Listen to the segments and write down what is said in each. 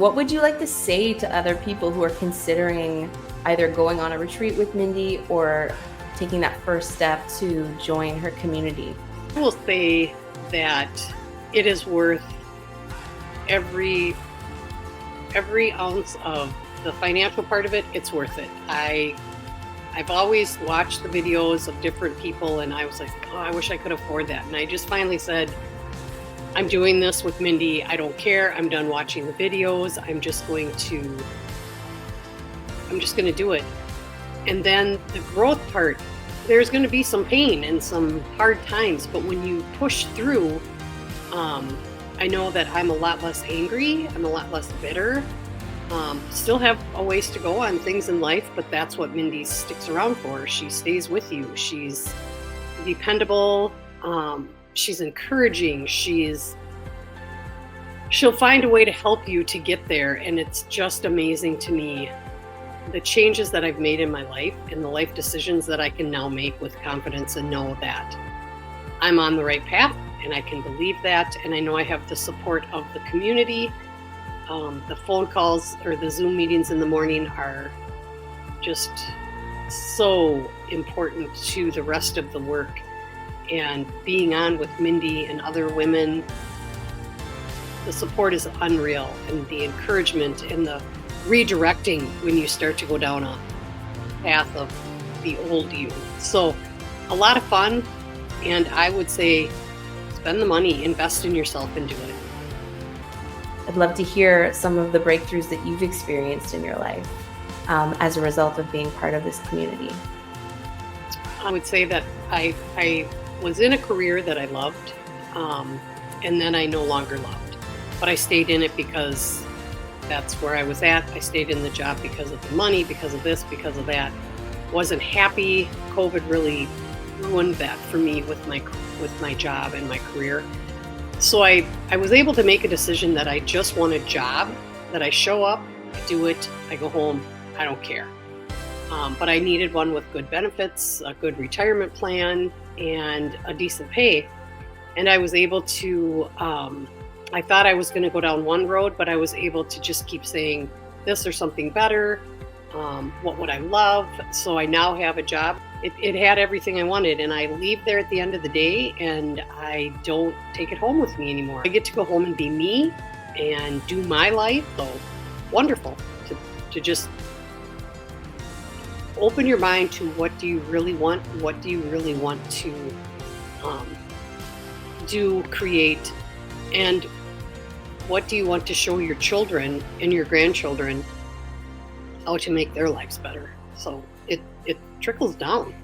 What would you like to say to other people who are considering either going on a retreat with Mindy or taking that first step to join her community? I will say that it is worth every ounce of the financial part of it. It's worth it. I've always watched the videos of different people and I was like, oh, I wish I could afford that. And I just finally said, I'm doing this with Mindy. I don't care. I'm done watching the videos. I'm just going to do it. And then the growth part, there's going to be some pain and some hard times, but when you push through, I know that I'm a lot less angry. I'm a lot less bitter. Still have a ways to go on things in life, but that's what Mindy sticks around for. She stays with you. She's dependable. She's encouraging. She'll find a way to help you to get there. And it's just amazing to me, the changes that I've made in my life and the life decisions that I can now make with confidence and know that I'm on the right path and I can believe that. And I know I have the support of the community. The phone calls or the Zoom meetings in the morning are just so important to the rest of the work. And being on with Mindy and other women, the support is unreal, and the encouragement and the redirecting when you start to go down a path of the old you. So a lot of fun, and I would say spend the money, invest in yourself, and do it. I'd love to hear some of the breakthroughs that you've experienced in your life as a result of being part of this community. I would say that I was in a career that I loved, and then I no longer loved. But I stayed in it because that's where I was at. I stayed in the job because of the money, because of this, because of that. Wasn't happy. COVID really ruined that for me with my job and my career. So I was able to make a decision that I just want a job, that I show up, I do it, I go home, I don't care. But I needed one with good benefits, a good retirement plan, and a decent pay. And I was able to, I thought I was going to go down one road, but I was able to just keep saying this or something better. What would I love? So I now have a job. It had everything I wanted, and I leave there at the end of the day, and I don't take it home with me anymore. I get to go home and be me and do my life. So wonderful to just open your mind to what do you really want? What do you really want to do, create, and what do you want to show your children and your grandchildren how to make their lives better? So it trickles down.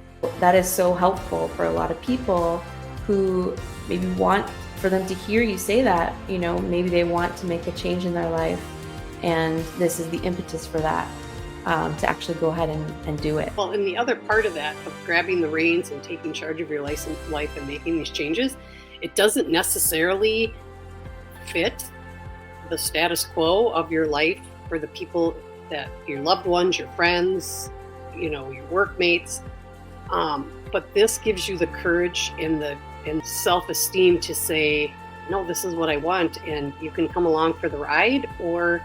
That is so helpful for a lot of people who maybe want for them to hear you say that. You know, maybe they want to make a change in their life, and this is the impetus for that. To actually go ahead and do it. Well, and the other part of that, of grabbing the reins and taking charge of your life and making these changes, it doesn't necessarily fit the status quo of your life for the people that your loved ones, your friends, your workmates. But this gives you the courage and self-esteem to say, no, this is what I want, and you can come along for the ride, or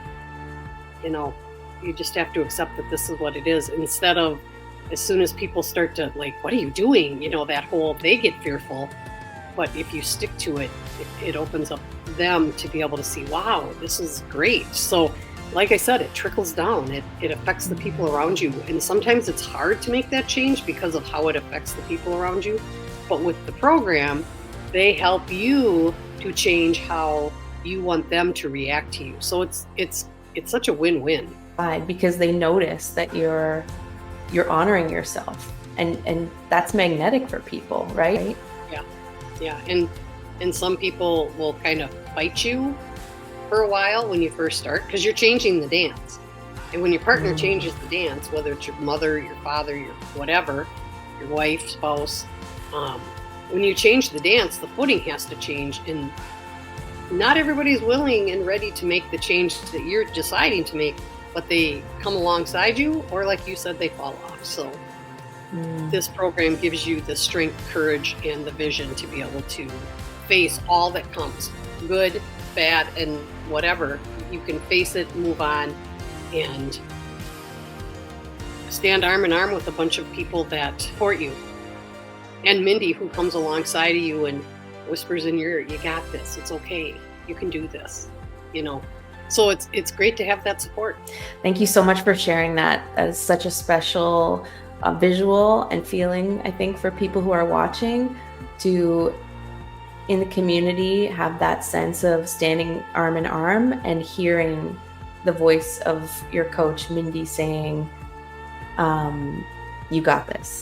you just have to accept that this is what it is, instead of as soon as people start to like, what are you doing? That whole, they get fearful. But if you stick to it, it opens up them to be able to see, wow, this is great. So like I said, it trickles down. It affects the people around you. And sometimes it's hard to make that change because of how it affects the people around you. But with the program, they help you to change how you want them to react to you. So it's such a win-win. Because they notice that you're honoring yourself, and that's magnetic for people, right? Yeah. And some people will kind of fight you for a while when you first start, because you're changing the dance. And when your partner changes the dance, whether it's your mother, your father, your whatever, your wife, spouse, when you change the dance, the footing has to change, and not everybody's willing and ready to make the change that you're deciding to make. But they come alongside you, or like you said, they fall off. So this program gives you the strength, courage, and the vision to be able to face all that comes, good, bad, and whatever. you can face it, move on, and stand arm in arm with a bunch of people that support you. And Mindy, who comes alongside of you and whispers in your ear, "You got this. It's okay. You can do this." You know, so it's great to have that support. Thank you so much for sharing that. That is such a special visual and feeling, I think, for people who are watching, to in the community have that sense of standing arm in arm and hearing the voice of your coach, Mindy, saying, "You got this."